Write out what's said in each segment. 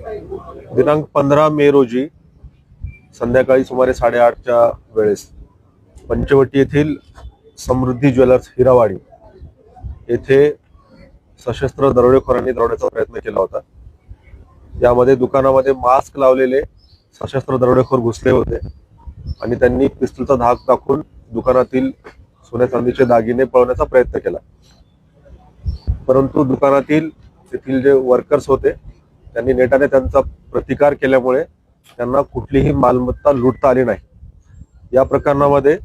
दिनांक 15 मे रोजी संध्याकाळी सुमारे 8:30च्या वेळेस पंचवटी येथील समृद्धी ज्वेलर्स हिरावाडी येथे सशस्त्र दरोडेखोरांनी दरोड्याचा प्रयत्न केला होता। यामध्ये दुकानामध्ये मास्क लावलेले सशस्त्र दरोडेखोर घुसले होते आणि त्यांनी पिस्तूलचा धाक टाकून दुकानातील सोन्या चांदीचे दागिने पळवण्याचा प्रयत्न केला। परंतु दुकानातील तेथील जे वर्कर्स होते त्यांनी नेटाने त्यांचा प्रतिकार केल्यामुळे त्यांना कुठलीही मालमत्ता लुटता आली नाही। या प्रकरणामध्ये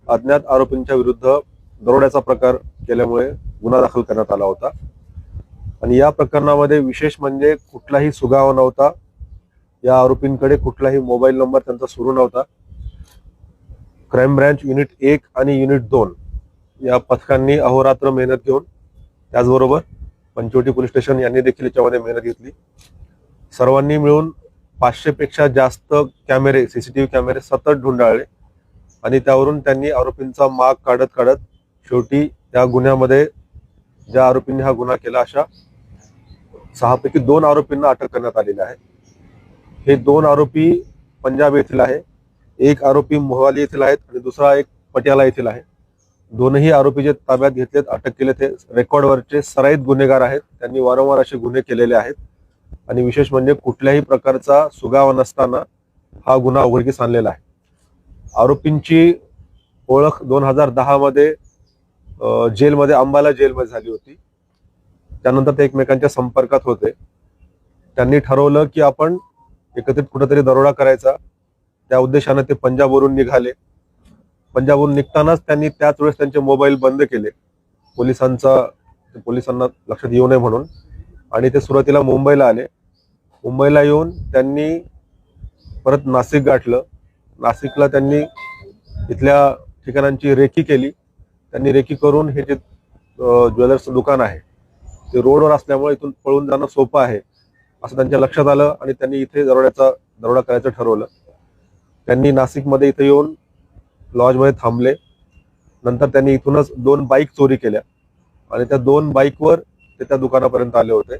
अज्ञात आरोपींच्या विरुद्ध दरोड्याचा प्रकार केल्यामुळे गुन्हा दाखल करण्यात आला होता आणि या प्रकरणामध्ये विशेष म्हणजे कुठलाही सुगावा नव्हता। या आरोपींकडे कुठलाही मोबाईल नंबर त्यांचा सुरू नव्हता। क्राइम ब्रांच युनिट 1 आणि युनिट 2 या पथकांनी अहोरात्र मेहनत घेऊन त्याचबरोबर पंचवटी पोलीस स्टेशन यांनी देखील याच्यामध्ये मेहनत घेतली। सर्वांनी मिळून 500 पेक्षा जास्त कॅमेरे सीसीटीव्ही कॅमेरे सतत ढुंडाळले आणि त्यावरून त्यांनी आरोपींचा माग काढत शेवटी या गुन्ह्यामध्ये ज्या आरोपींनी हा गुन्हा केला अशा 6 पैकी 2 आरोपींना अटक करण्यात आलेली आहे। हे 2 आरोपी पंजाब येथील आहे, एक आरोपी मोहाली येथील आहेत आणि दुसरा एक पटियाला येथील आहे। दोनही आरोपी जे ताब्यात घेतलेत अटक केले ते रेकॉर्डवरचे सराईत गुन्हेगार आहेत। त्यांनी वारंवार असे गुन्हे केलेले आहेत आणि विशेष म्हणजे कुठल्याही प्रकारचा सुगावा नसताना हा गुन्हा उघडकीस आणलेला आहे। आरोपींची ओळख 2010 मध्ये जेलमध्ये अंबाला जेलमध्ये झाली होती। त्यानंतर ते एकमेकांच्या संपर्कात होते। त्यांनी ठरवलं की आपण एकत्रित कुठेतरी दरोडा करायचा। त्या उद्देशाने ते पंजाबवरून निघाले। पंजाबवरून निघतानाच त्यांनी त्याच वेळेस त्यांचे मोबाईल बंद केले पोलिसांना लक्षात येऊ नये म्हणून आणि ते सुरुवातीला मुंबईला आले। मुंबईला येऊन त्यांनी परत नाशिक गाठलं। नाशिकला त्यांनी इथल्या ठिकाणांची रेकी केली। त्यांनी रेकी करून हे जे ज्वेलर्सचं दुकान आहे ते रोडवर असल्यामुळे इथून पळून जाणं सोपं आहे असं त्यांच्या लक्षात आलं आणि त्यांनी इथे दरोडा करायचं ठरवलं। त्यांनी नाशिकमध्ये इथे येऊन लॉजमध्ये थांबले। नंतर त्यांनी इथूनच 2 बाईक चोरी केल्या आणि त्या 2 बाईकवर ते त्या दुकानापर्यंत आले होते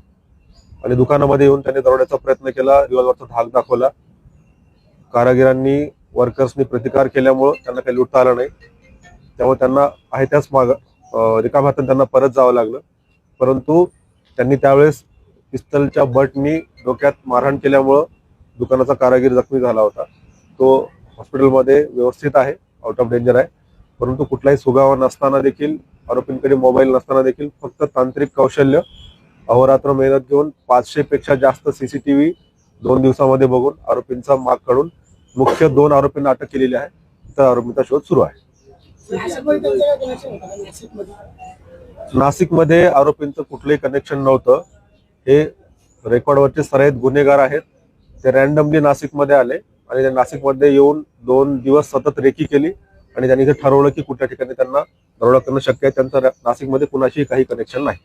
आणि दुकानामध्ये येऊन त्यांनी दरोड्याचा प्रयत्न केला। रिव्हॉल्वरचा धाक दाखवला। कारागिरांनी वर्कर्सनी प्रतिकार केल्यामुळे त्यांना काही लुटता आलं नाही, त्यामुळे त्यांना आहे त्याच रिकाम्या हाताने त्यांना परत जावं लागलं। परंतु त्यांनी त्यावेळेस पिस्तलच्या बटनी डोक्यात मारहाण केल्यामुळे दुकानाचा कारागीर जखमी झाला होता। तो हॉस्पिटलमध्ये व्यवस्थित आहे, आउट ऑफ डेंजर आहे। परंतु कुठलाही सुगावा नसताना देखील आरोपींकडे मोबाईल नसताना देखील फक्त तांत्रिक कौशल्य अहोरात्र मेहनत घेऊन 500 पेक्षा जास्त सीसीटीव्ही 2 दिवसामध्ये बघून आरोपींचा माग काढून मुख्य 2 आरोपींना अटक केलेली आहे। तर आरोपींचा शोध सुरू आहे। नाशिकमध्ये आरोपींचं कुठलंही कनेक्शन नव्हतं। हे रेकॉर्डवरचे सराईत गुन्हेगार आहेत। ते रॅन्डमली नाशिकमध्ये आले आणि त्या नाशिकमध्ये येऊन 2 दिवस सतत रेकी केली आणि त्यांनी ठरवलं की कुठल्या ठिकाणी त्यांना दरोडा करणं शक्य आहे। त्यांचं नाशिकमध्ये कुणाशीही काही कनेक्शन नाही।